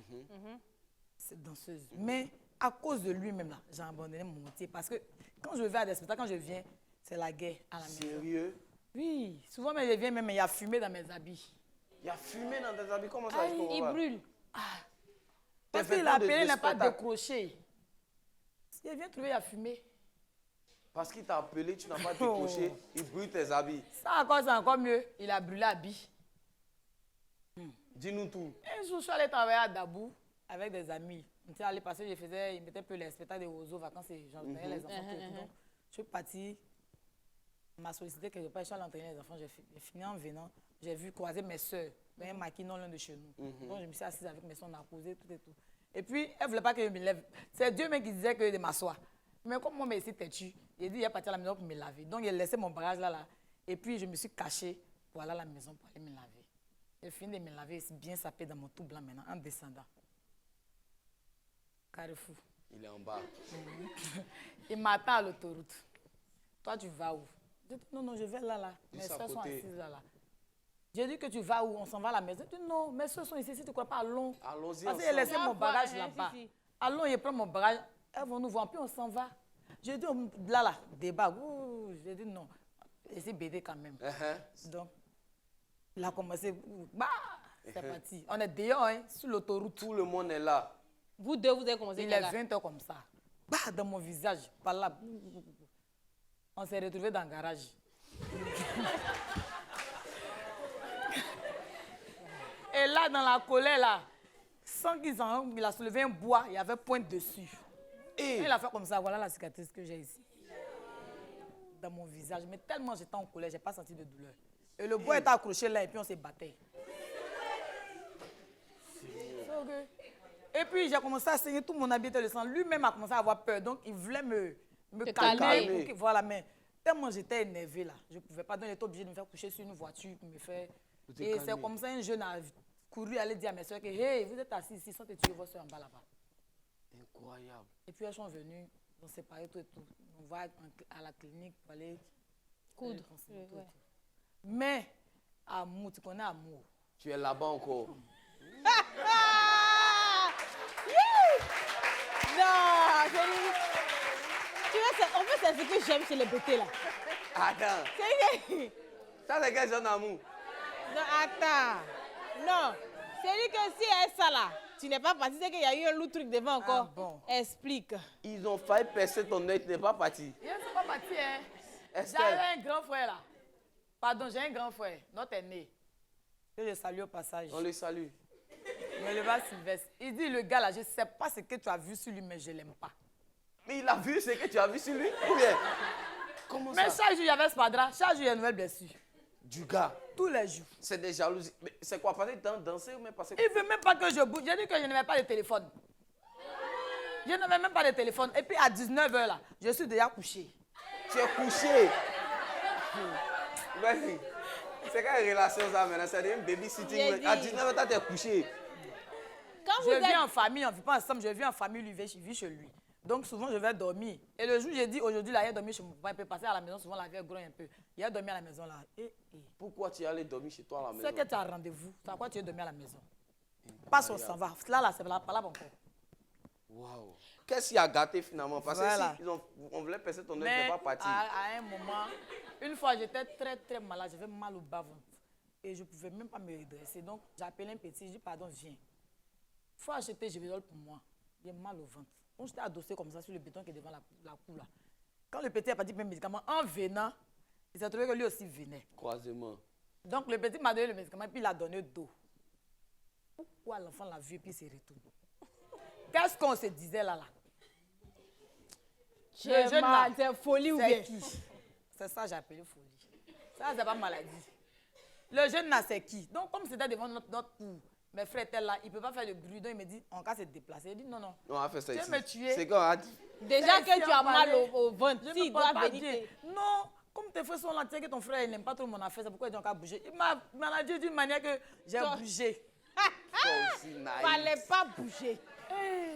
C'est danseuse. Mais à cause de lui-même, là, j'ai abandonné mon métier. Parce que quand je vais à des spectacles, quand je viens, c'est la guerre à la maison. Sérieux? Oui. Souvent, mais je viens même, il y a fumé dans mes habits. Il y a fumé dans tes habits? Comment ça? Il brûle. Parce que la appelé n'a pas décroché. Si elle vient trouver, il y a fumé. Parce qu'il t'a appelé, tu n'as pas décroché, il brûle tes habits. Ça encore, c'est encore mieux. Il a brûlé l'habit. Dis-nous tout. Un jour, je suis allée travailler à Dabou avec des amis. On était allé passer, ils mettaient un peu les spectacles de Ozo, vacances et j'en les enfants. Donc, je suis partie, on m'a sollicité quelque part, je suis allée entraîner les enfants, j'ai fini en venant, j'ai vu croiser mes soeurs, un maquis non loin de chez nous. Donc je me suis assise avec mes soeurs, on a causé, tout et tout. Et puis, elle ne voulait pas que je me lève. C'est Dieu même qui disait que de m'asseoir. Mais comme moi, je suis têtu, j'ai dit, il est parti à la maison pour me laver. Donc, j'ai laissé mon bagage là. Et puis, je me suis cachée pour aller à la maison pour aller me laver. J'ai fini de me laver, c'est bien sapé dans mon tout blanc maintenant, en descendant. Carrefour. Il est en bas. Il m'attend à l'autoroute. Toi, tu vas où? Je dis, non, je vais là. Mes soeurs sont assises là. J'ai dit que tu vas où? On s'en va à la maison. Je dis, non, mes soeurs sont ici, si tu ne crois pas, allons. Allons-y. Parce que j'ai laissé mon bagage là-bas. Allons, je prends mon bagage. Elles vont nous voir, puis on s'en va. J'ai dit, là, débat. J'ai dit, non. Et c'est BD quand même. Donc, il a commencé. C'est parti. On est dehors, hein, sur l'autoroute. Tout le monde est là. Vous deux, vous avez commencé. Il est 20 heures comme ça. Dans mon visage, par là. On s'est retrouvés dans le garage. Et là, dans la colère, là, sans qu'il a soulevé un bois, il y avait pointe dessus. Et il a fait comme ça, voilà la cicatrice que j'ai ici. Dans mon visage. Mais tellement j'étais en colère, je n'ai pas senti de douleur. Et le bois était accroché là, et puis on s'est battu. Et puis j'ai commencé à saigner, tout mon habit était le sang. Lui-même a commencé à avoir peur, donc il voulait me calmer. Voilà, mais Tellement j'étais énervée là, je ne pouvais pas, donc j'étais obligée de me faire coucher sur une voiture pour me faire... Et c'est comme ça, un jeune a couru aller dire à mes soeurs que hey, vous êtes assis ici, sans te tuer vos soeurs en bas là-bas. Incroyable. Et puis elles sont venues, on s'est séparé tout et tout. On va à la clinique pour aller Coudre. tout et tout. Mais, amour, tu connais amour. Tu es là-bas encore. Non, chérie. Tu vois, en fait, c'est ce que j'aime chez les beautés là. Attends. Ça, c'est quel genre d'amour? Non, attends. Non. C'est-à-dire que si elle est ça là, tu n'es pas parti, c'est qu'il y a eu un autre truc devant encore. Bon. Explique. Ils ont failli percer ton œil, tu n'es pas parti. Je ne suis pas partie, hein. Estelle. J'avais un grand frère là. Pardon, j'ai un grand frère, notre aîné. Que je salue au passage. On le salue. Mais le va Sylvestre. Il dit, le gars là, je ne sais pas ce que tu as vu sur lui, mais je ne l'aime pas. Mais il a vu ce que tu as vu sur lui? Ou bien? Comment Mais ça? chaque jour, il y avait Spadra. Chaque jour, il y a une nouvelle blessure. Du gars. Tous les jours. C'est des jalousies. Mais c'est quoi? Parce que danser ou même parce que... Il ne veut même pas que je bouge. J'ai dit que je n'avais pas de téléphone. Je n'avais même pas de téléphone. Et puis à 19h là, je suis déjà couché. Tu es couché. Vas-y. C'est quelle relation ça maintenant? C'est une babysitting. À 19 ans, tu es couché. Quand vous Je êtes... vis en famille, on ne vit pas ensemble. Je vis en famille, lui vit chez lui. Donc souvent, je vais dormir. Et le jour, j'ai dit, aujourd'hui, là, il a dormi chez mon papa. Il peut passer à la maison, souvent, la vie est grogne un peu. Il a dormi à la maison là. Pourquoi tu es allé dormir chez toi à la maison? C'est que tu as un rendez-vous. C'est à quoi tu es dormi à la maison? Passe, on s'en va. Là, c'est pas là encore. Waouh. Qu'est-ce qui a gâté finalement? Parce Voilà. que si on voulait percer ton œil, tu Mais n'es pas parti. à un moment, une fois, j'étais très, très malade. J'avais mal au bas-ventre. Et je ne pouvais même pas me redresser. Donc, j'ai appelé un petit. Je dis, pardon, viens. Il faut acheter Gévédol pour moi. J'ai mal au ventre. Donc, j'étais adossé comme ça sur le béton qui est devant la cour là. Quand le petit n'a pas dit mes médicaments, en venant, il s'est trouvé que lui aussi venait. Croisement. Donc, le petit m'a donné le médicament et puis il a donné d'eau. Pourquoi l'enfant l'a vu et puis il s'est retourné? Qu'est-ce qu'on se disait là? Le jeune là, c'est folie ou bien? c'est qui? C'est ça que j'ai appelé folie. Ça, c'est pas maladie. Le jeune là, c'est qui? Donc, comme c'était devant notre cour, mes frères étaient là, il ne peut pas faire de bruit. Donc, il me dit, on va se déplacer. Il dit, non, non. On a fait ça Tu veux ici. me tuer? C'est quand on a dit. Déjà C'est que ici, tu as on mal parlait. au ventre, Je si me il porte doit pas venir... bien. Non, comme tes frères sont là, tu sais que ton frère, il n'aime pas trop mon affaire. C'est pourquoi il dit, on va bouger. Il m'a managé d'une manière que j'ai Toi- bougé. Toi aussi, naïf. Fallait pas bouger.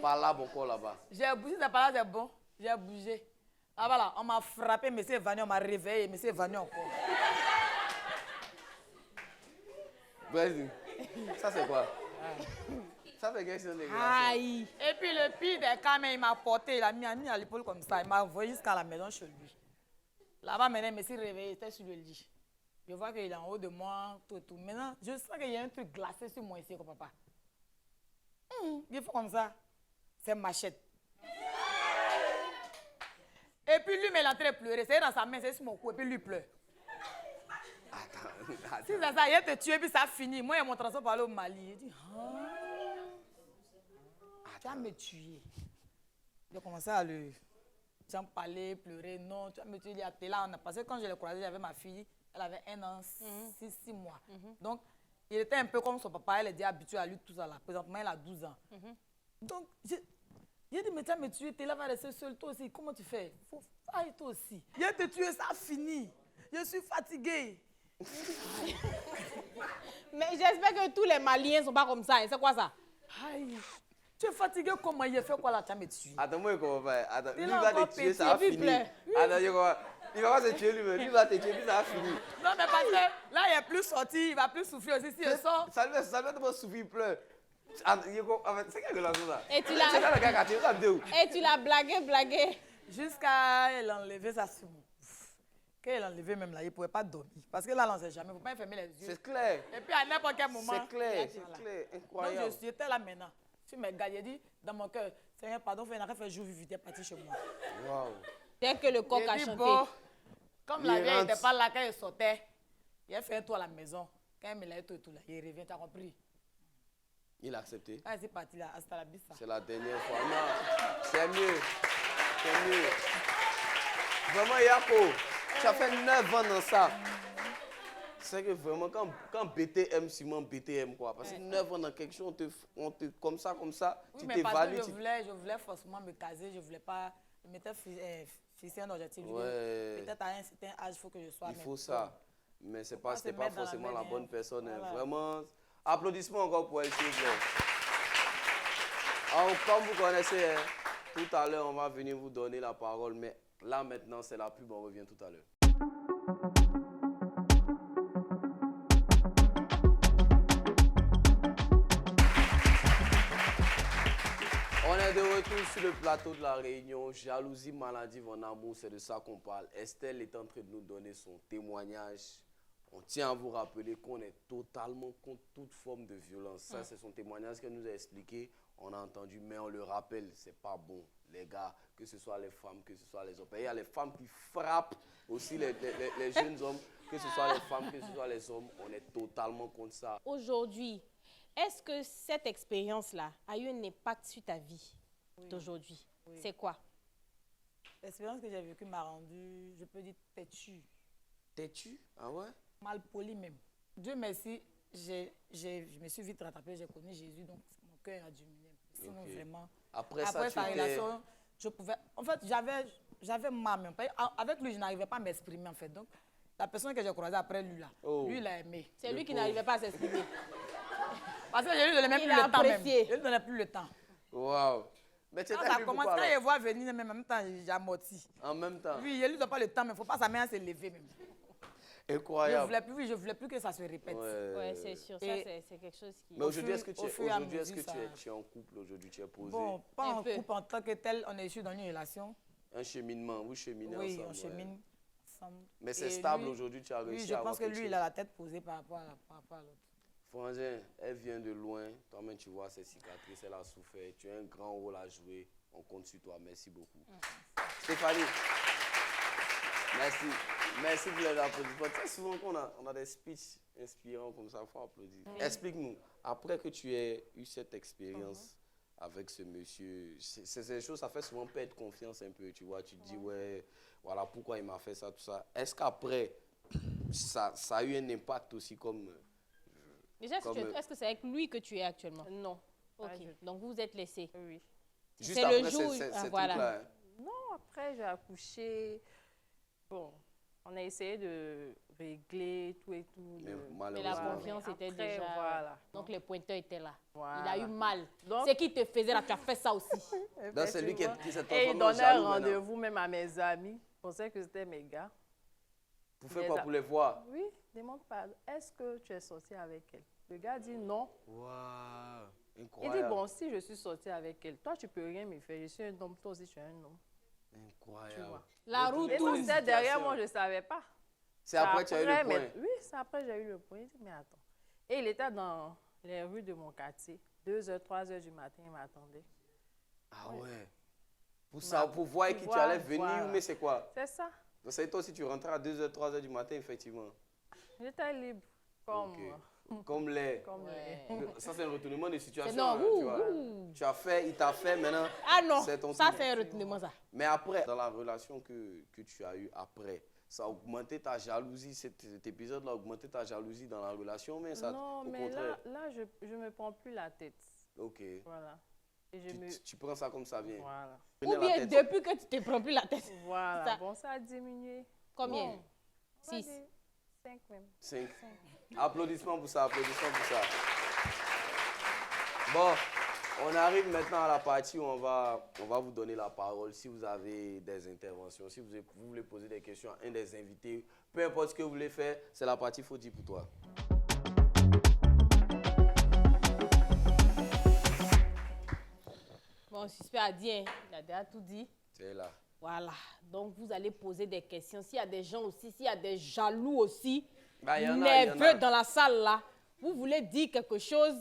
Par là, encore là-bas. J'ai bougé, c'est pas là, c'est bon. J'ai bougé. Ah voilà, on m'a frappé, mais c'est venu, on m'a réveillé, mais c'est venu encore. Vas-y. Ça, c'est quoi? Ça, c'est question de relation. Aïe. Et puis le pire des cas, mais il m'a porté, il a mis à l'épaule comme ça, il m'a envoyé jusqu'à la maison chez lui. Là-bas, maintenant, il me s'est réveillé, il était sur le lit. Je vois qu'il est en haut de moi, tout et tout. Maintenant, je sens qu'il y a un truc glacé sur moi ici, papa. Il faut comme ça. C'est machette. Et puis lui, mais il est en train de pleurer. C'est dans sa main, c'est sur mon cou, et puis lui pleure. Attends. Si c'est ça, il te tuer, puis ça finit. Moi, il mon transport pour aller au Mali. Il dit, tu vas me tuer. J'ai commencé à le... J'en parlais, pleurer. Non, tu vas me tuer. Il y a là, parce que quand je l'ai croisé, j'avais ma fille. Elle avait 1 an, 6 mois. Donc, il était un peu comme son papa. Elle était habituée à lui, tout ça là. Présentement, elle a 12 ans. Donc, j'ai dit, mais tu vas me tuer. Tu es là, va rester seule. Toi aussi, comment tu fais? Faut faire toi aussi. Il a te tuer, ça a fini. Je suis fatiguée. Mais j'espère que tous les Maliens ne sont pas comme ça. Hein. C'est quoi ça? Aïe. Tu es fatigué comment? Il a fait quoi là? Tu vas me tuer. Attends, moi, comment faire? Attends, Il lui a va encore te tuer, pété, ça va puis il finir. pleure. Attends, il va pas se tuer lui-même. Lui va te tuer, puis ça va finir. Non, mais parce que là, il n'est plus sorti. Il va plus souffrir aussi. Si il sort. Ça lui fait pas souffrir, il pleure. C'est quelle relation ça? Et tu C'est l'as... quand le gars qui a tué, ça me dit où? Et tu l'as blagué. Jusqu'à elle enlever ça sur mon. Quand elle enlevé même là, il ne pouvait pas dormir. Parce que là, on ne sait jamais. Il ne faut pas fermer les yeux. C'est clair. Et puis à n'importe quel moment. C'est clair, il y a c'est ça là. clair. Donc Incroyable. j'étais là maintenant. Tu me regardes, j'ai dit dans mon cœur, Seigneur, pardon, fais un fait jour vite, t'es parti chez moi. Waouh. Dès que le coq J'ai a dit, chanté. bon, comme la Il vieille rentre. n'était pas là quand elle sortait, il a fait un tour à la maison. Quand elle me l'a tout là, il revient, tu as compris? Il a accepté. Quand elle est partie là, hasta la vista. C'est la dernière fois. Non, c'est mieux. C'est mieux. Vraiment, Yako, tu as fait 9 ans dans ça. C'est que vraiment, quand BTM, Simon, BTM, quoi. Parce que 9 ans dans quelque chose, on te comme ça, Oui, tu mais parce t'évalues. que je voulais forcément me caser, je ne voulais pas. Je m'étais Si c'est un objectif, je dis, Ouais. peut-être à un certain âge, il faut que je sois. Il faut ça. Mais c'est pas, pas se c'était pas mettre dans la forcément la merde, bonne hein. personne. Hein. Voilà. Vraiment, applaudissements encore pour elle, s'il vous plaît. Alors, comme vous connaissez, hein, tout à l'heure, on va venir vous donner la parole. Mais là, maintenant, c'est la pub. On revient tout à l'heure. On est de retour sur le plateau de la Réunion. Jalousie, maladie, en amour, c'est de ça qu'on parle. Estelle est en train de nous donner son témoignage. On tient à vous rappeler qu'on est totalement contre toute forme de violence. Ça, c'est son témoignage qu'elle nous a expliqué. On a entendu, mais on le rappelle, c'est pas bon, les gars, que ce soit les femmes, que ce soit les hommes. Et il y a les femmes qui frappent aussi les jeunes hommes, que ce soit les femmes, que ce soit les hommes. On est totalement contre ça. Aujourd'hui, est-ce que cette expérience-là a eu un impact sur ta vie d'aujourd'hui? Oui. C'est quoi? L'expérience que j'ai vécue m'a rendue, je peux dire, têtue. Têtu? Ah ouais? Mal poli même. Dieu merci, je me suis vite rattrapée, j'ai connu Jésus, donc mon cœur a diminué. Sinon, Ok. vraiment. Après Après ça, sa tu étais... relation, je pouvais. En fait, j'avais mal même. Avec lui, je n'arrivais pas à m'exprimer en fait. Donc, la personne que j'ai croisée après lui là, Oh. lui, il a aimé. C'est Le lui qui pauvre. n'arrivait pas à s'exprimer. Parce que je lui donnais même Il plus a le temps même. apprécié. Je lui donnais plus le temps. Waouh! Mais tu Quand étais ça avec commence, pourquoi, quand alors? il voit venir, même en même temps, j'amortis. En même temps. Oui, je lui donne pas le temps, mais il ne faut pas sa main à se lever même. Incroyable. Je voulais plus que ça se répète. Ouais, c'est sûr. Ça, Et- c'est quelque chose qui... Mais aujourd'hui, est-ce que, au fur et à mesure, tu es en couple aujourd'hui? Tu es posé? Bon, pas Un en peu. couple en tant que tel, on est issus dans une relation. Un cheminement, vous cheminez Oui, ensemble. on ouais. chemine ensemble. Mais c'est Et stable lui- aujourd'hui, tu as Oui, réussi je à avoir pense que quelque lui, chose. il a la tête posée par rapport à l'autre. Frangin, elle vient de loin. Toi-même, tu vois ses cicatrices, elle a souffert. Tu as un grand rôle à jouer. On compte sur toi. Merci beaucoup. Stéphanie, merci. Merci pour les applaudissements. Très souvent qu'on on a des speeches inspirants comme ça, il faut applaudir. Explique-nous, après que tu aies eu cette expérience avec ce monsieur, ces choses, ça fait souvent perdre confiance un peu, tu vois. Tu te dis, ouais, voilà pourquoi il m'a fait ça, tout ça. Est-ce qu'après, ça a eu un impact aussi comme... Déjà, Comme, est-ce que c'est avec lui que tu es actuellement? Non. Ok, Pas du tout. donc vous vous êtes laissés. Oui. Juste C'est après le jour où- ces ah, voilà. trucs-là, hein. Non, après, j'ai accouché. Bon, on a essayé de régler tout et tout. Mais de- Mais malheureusement, la confiance était Après, déjà... voilà. Donc les pointeurs étaient là. Voilà. Il a eu mal. Donc- Ce qui te faisait là, tu as fait ça aussi. Donc, c'est lui qui s'est Et transformé il en donnait un jaloux maintenant. rendez-vous même à mes amis. Je pensais que c'était mes gars. Pour faire quoi? Pour les voir? Oui, demande pas. Est-ce que tu es sorti avec elle? Le gars dit non. Waouh! Il Incroyable. dit bon, si je suis sortie avec elle, toi tu peux rien me faire. Je suis un homme, toi aussi tu es un homme. Tu Incroyable. vois. La roue Et ça, tourne. c'était derrière moi, je ne savais pas. C'est après que tu as eu le point. Oui, c'est après que j'ai eu le point. Il dit, mais attends. Et il était dans les rues de mon quartier. 2h, 3h du matin, il m'attendait. Ah ouais. Pour ça, pour voir Pour qui tu voir, allais venir, voilà. mais c'est quoi? C'est ça. Donc, c'est toi aussi, tu rentrais à 2h, 3h du matin, effectivement. J'étais libre. Comme, Comme les... comme Ouais. Ça, c'est un retournement de situation. C'est non, hein, tu vois. Tu as fait, il t'a fait, maintenant... Ah non, c'est ton ça tour. fait un retournement ça. Mais après, dans la relation que tu as eue après, ça a augmenté ta jalousie, cet épisode-là a augmenté ta jalousie dans la relation, mais ça, non, au mais contraire. là je ne me prends plus la tête. Ok. Voilà. Et je Tu, me... tu prends ça comme ça vient. Voilà. Prenez Ou la bien tête. depuis que tu te prends plus la tête. Voilà. Ça- Bon, ça a diminué. Combien? Bon, on va 6. dire 5 même. 5. Applaudissements pour ça, applaudissements pour ça. Bon, on arrive maintenant à la partie où on va vous donner la parole. Si vous avez des interventions, si vous voulez poser des questions à un des invités, peu importe ce que vous voulez faire, c'est la partie faut dire pour toi. Bon, suspect a dit, hein. Il a déjà tout dit. C'est là. Voilà. Donc, vous allez poser des questions. S'il y a des gens aussi, s'il y a des jaloux aussi, Bah, y en a, y en a. nerveux dans la salle là, vous voulez dire quelque chose.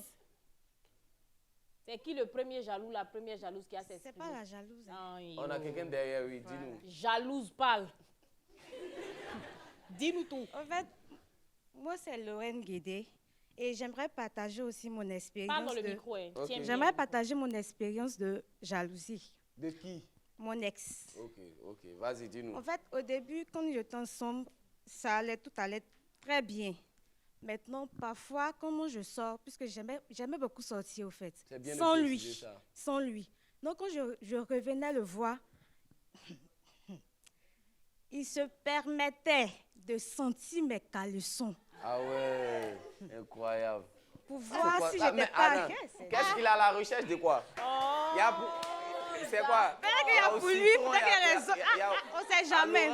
C'est qui le premier jaloux, la première jalouse qui a C'est s'exprimer? pas la jalouse. hein. On a quelqu'un derrière, oui, dis-nous. Jalouse, parle. Dis-nous tout. En fait, moi, c'est Lorraine Guédé et j'aimerais partager aussi mon Parle expérience. dans le de- micro. Hein. Ok. Tiens bien. J'aimerais partager mon expérience de jalousie. De qui? Mon ex. Ok, ok. Vas-y, dis-nous. En fait, au début, quand nous étions ensemble, tout allait très bien. Maintenant, parfois, quand je sors, puisque j'aimais beaucoup sortir, au fait, C'est bien de sans préciser lui, ça. sans lui. Donc, quand je revenais le voir, il se permettait de sentir mes caleçons Ah ouais, incroyable. pour C'est voir quoi si ça? j'étais Mais pas... Anna, qu'est-ce qu'il a à la recherche de quoi? Il y a c'est quoi? Peut-être qu'il y a pour lui, peut-être qu'il y a les autres. On ne sait jamais.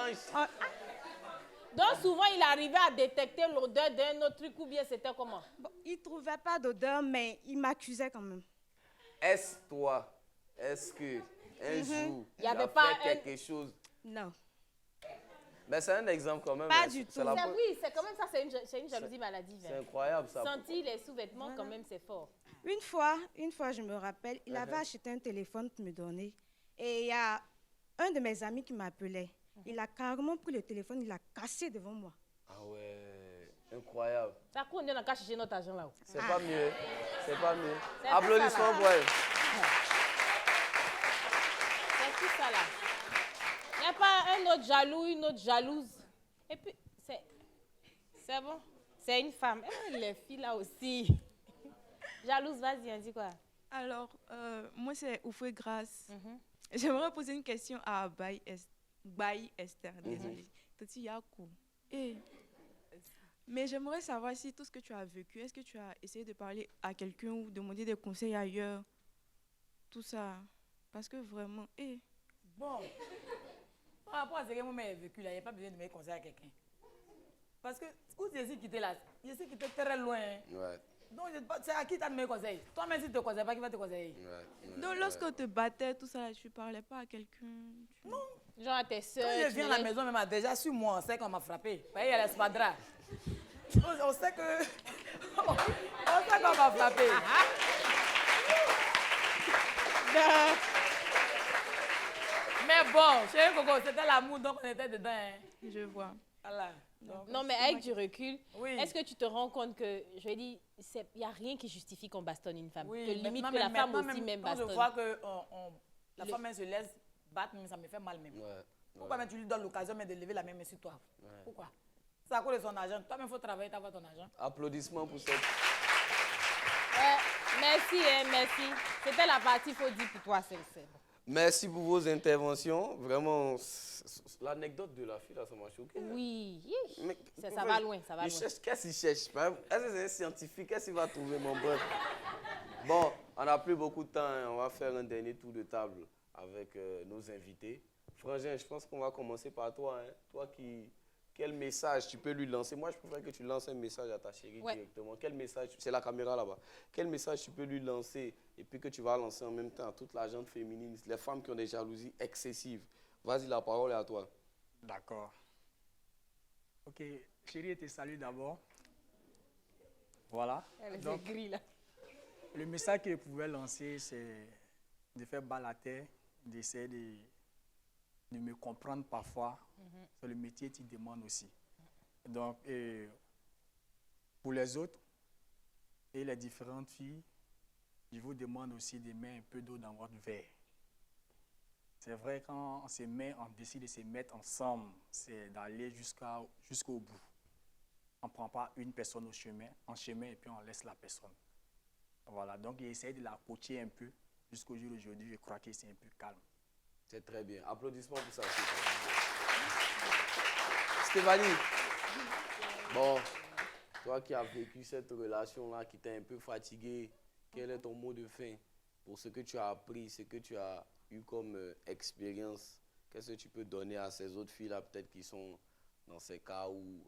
Donc souvent, il arrivait à détecter l'odeur d'un autre truc ou bien c'était comment? Bon, il ne trouvait pas d'odeur, mais il m'accusait quand même. Est-ce que un jour, Il y avait tu as pas fait quelque chose? Non. Mais c'est un exemple quand même. Pas hein, du c'est tout. la Oui, c'est quand même ça, c'est une jalousie maladive. C'est incroyable ça. Sentir les sous-vêtements, quand même, c'est fort. Une fois, je me rappelle, il avait acheté un téléphone pour me donner. Et il y a un de mes amis qui m'appelait. Il a carrément pris le téléphone, il l'a cassé devant moi. Ah ouais, incroyable. Ça coûte, on est dans le cas chercher notre argent là-haut. C'est pas mieux. C'est pas mieux. C'est Applaudissements ça, là. pour elle. C'est tout ça là. Il n'y a pas un autre jaloux, une autre jalouse. Et puis, c'est bon. C'est une femme. Et les filles là aussi. Jalouse, vas-y, on dit quoi? Alors, moi, c'est Oufoué Grâce. J'aimerais poser une question à Baye Esther. Désolée. Tati Yakou. Mais j'aimerais savoir si tout ce que tu as vécu, est-ce que tu as essayé de parler à quelqu'un ou demander des conseils ailleurs? Tout ça. Parce que vraiment, Bon, par rapport à ce que moi j'ai vécu là, il n'y a pas besoin de me conseiller à quelqu'un. Parce que où je suis quitté là, je suis quitté très loin. Ouais. Donc, c'est à qui tu as de me conseiller? Toi-même, si tu ne te conseilles pas, qui va te conseiller? donc lorsqu'on te battait, tout ça, tu ne parlais pas à quelqu'un? Non. Genre à tes soeurs. Quand je viens à la maison, même déjà sur moi, on sait qu'on m'a frappé. Il y a l'espadra. On sait que. On sait qu'on m'a frappé. Mais bon, chérie Coco, c'était l'amour, donc on était dedans. Hein. Je vois. Voilà. Donc, Non, mais avec du recul, oui. est-ce que tu te rends compte que, je vais dire, il n'y a rien qui justifie qu'on bastonne une femme? Oui, que limite maintenant, que la femme maintenant, aussi même quand bastonne. je vois que la femme elle se laisse battre, même, ça me fait mal même. Ouais. Pourquoi même tu lui donnes l'occasion de lever la main sur toi? Pourquoi? C'est à cause de son argent. Toi-même, il faut travailler, t'avoir ton argent. Applaudissements pour cette. Merci, hein, merci. C'était la partie faut dire pour toi, c'est bon. Merci pour vos interventions. Vraiment, l'anecdote de la fille, là, ça m'a choqué. Oui, Mais- ça va loin, ça va Il loin. cherche, qu'est-ce qu'il cherche? Est-ce que c'est un scientifique? Qu'est-ce qu'il va trouver, mon bref? Bon, on n'a plus beaucoup de temps. Hein. On va faire un dernier tour de table avec nos invités. Frangin, je pense qu'on va commencer par toi. Hein. Toi quel message tu peux lui lancer? Moi, je préfère que tu lances un message à ta chérie directement. Quel message? C'est la caméra là-bas. Quel message tu peux lui lancer et puis que tu vas lancer en même temps à toute la gente féminine, les femmes qui ont des jalousies excessives? Vas-y, la parole est à toi. D'accord. Ok, chérie, je te salue d'abord. Voilà. Elle Donc, est gris là. le message que je pouvais lancer, c'est de faire bas la terre, d'essayer de me comprendre parfois. C'est le métier qui demande aussi. Donc, pour les autres et les différentes filles, je vous demande aussi de mettre un peu d'eau dans votre verre. C'est vrai, quand on se met, on décide de se mettre ensemble, c'est d'aller jusqu'au bout. On ne prend pas une personne en chemin et puis on laisse la personne. Voilà, donc j'essaie de la coacher un peu. Jusqu'au jour d'aujourd'hui, je crois que c'est un peu calme. C'est très bien. Applaudissements pour ça. Stéphanie, bon, toi qui as vécu cette relation-là, qui t'a un peu fatigué, quel est ton mot de fin pour ce que tu as appris, ce que tu as eu comme expérience? Qu'est-ce que tu peux donner à ces autres filles-là, peut-être qui sont dans ces cas où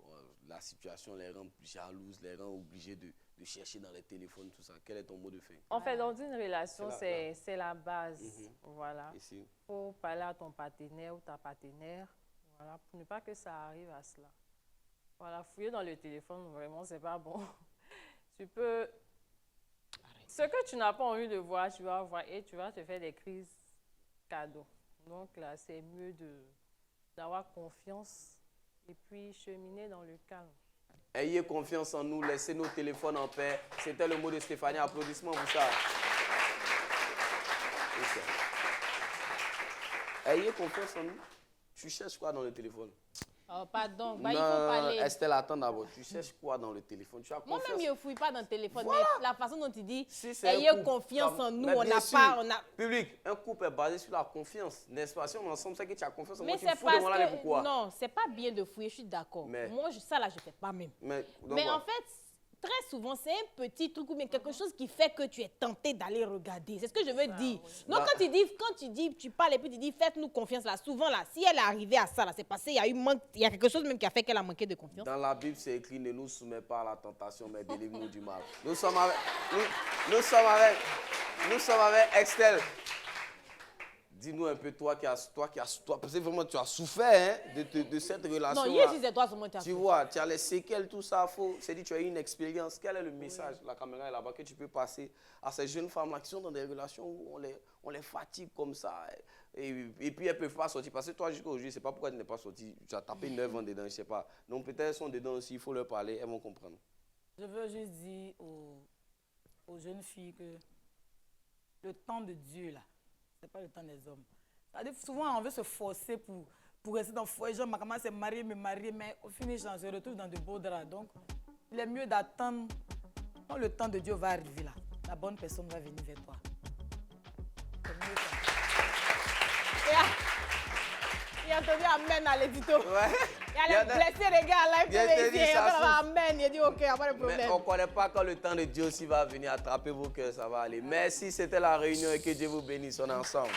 la situation les rend plus jalouses, les rend obligées de chercher dans les téléphones, tout ça? Quel est ton mot de fin? En fait, dans une relation, C'est c'est la base. Voilà. Ici. Il faut parler à ton partenaire ou ta partenaire, voilà, pour ne pas que ça arrive à cela. Voilà, fouiller dans le téléphone, vraiment, c'est pas bon. Tu peux... Ce que tu n'as pas envie de voir, tu vas voir et tu vas te faire des crises cadeaux. Donc là, c'est mieux d'avoir confiance et puis cheminer dans le calme. Ayez confiance en nous, laissez nos téléphones en paix. C'était le mot de Stéphanie. Applaudissements pour ça. Okay. Ayez confiance en nous. Tu cherches quoi dans le téléphone? Oh, pardon. Bah, il Non, faut parler. Estelle, attends d'abord. Tu cherches quoi dans le téléphone? Tu as confiance? Moi-même, je ne fouille pas dans le téléphone, Voilà. mais la façon dont tu dis, Si c'est un ayez couple, confiance comme- en nous, mais on bien n'a sûr, pas... On a... Public, un couple est basé sur la confiance. N'est-ce pas? Si on est ensemble, c'est que tu as confiance en Mais moi. Tu c'est me fous parce de moi là, mais que... pourquoi? Non, c'est pas bien de fouiller, je suis d'accord. Mais- Moi, ça, là, je ne fais pas même. Mais, donc, Mais voilà. en fait, très souvent, c'est un petit truc ou bien quelque chose qui fait que tu es tenté d'aller regarder. C'est ce que je veux dire. Donc, Bah- quand tu dis, tu parles et puis tu dis, faites-nous confiance là, souvent là, si elle est arrivée à ça là, c'est parce qu'il y a eu il y a quelque chose même qui a fait qu'elle a manqué de confiance. Dans la Bible, c'est écrit, ne nous soumets pas à la tentation, mais délivre-nous du mal. Nous sommes avec Estelle. Dis-nous un peu, toi, parce que vraiment, tu as souffert hein, de cette relation. Non, hier, si c'est toi, seulement tu as Tu fait. vois, tu as les séquelles, tout ça, c'est dit, tu as eu une expérience. Quel est le message, la caméra est là-bas, que tu peux passer à ces jeunes femmes-là qui sont dans des relations où on les fatigue comme ça. Et puis, elles ne peuvent pas sortir. Parce que toi, jusqu'à aujourd'hui, je ne sais pas pourquoi tu n'es pas sorti. Tu as tapé 9 ans dedans, je ne sais pas. Donc, peut-être elles sont dedans aussi, il faut leur parler, elles vont comprendre. Je veux juste dire aux jeunes filles que le temps de Dieu, là, ce n'est pas le temps des hommes. C'est-à-dire, souvent, on veut se forcer pour rester dans le foyer. Genre, ma maman s'est mariée, me marier, mais au finish, on se retrouve dans de beaux draps. Donc, il est mieux d'attendre. Quand le temps de Dieu va arriver, là, la bonne personne va venir vers toi. C'est mieux ça. Il a entendu Amen à l'édito. Ouais. Il a blessé les gars là, il Il a fait dit, les ça souffre. Amen. Il a dit, ok, il n'y a pas de Mais problème. on ne connaît pas quand le temps de Dieu aussi va venir attraper vos cœurs, ça va aller. Merci, c'était la réunion et que Dieu vous bénisse. On est ensemble.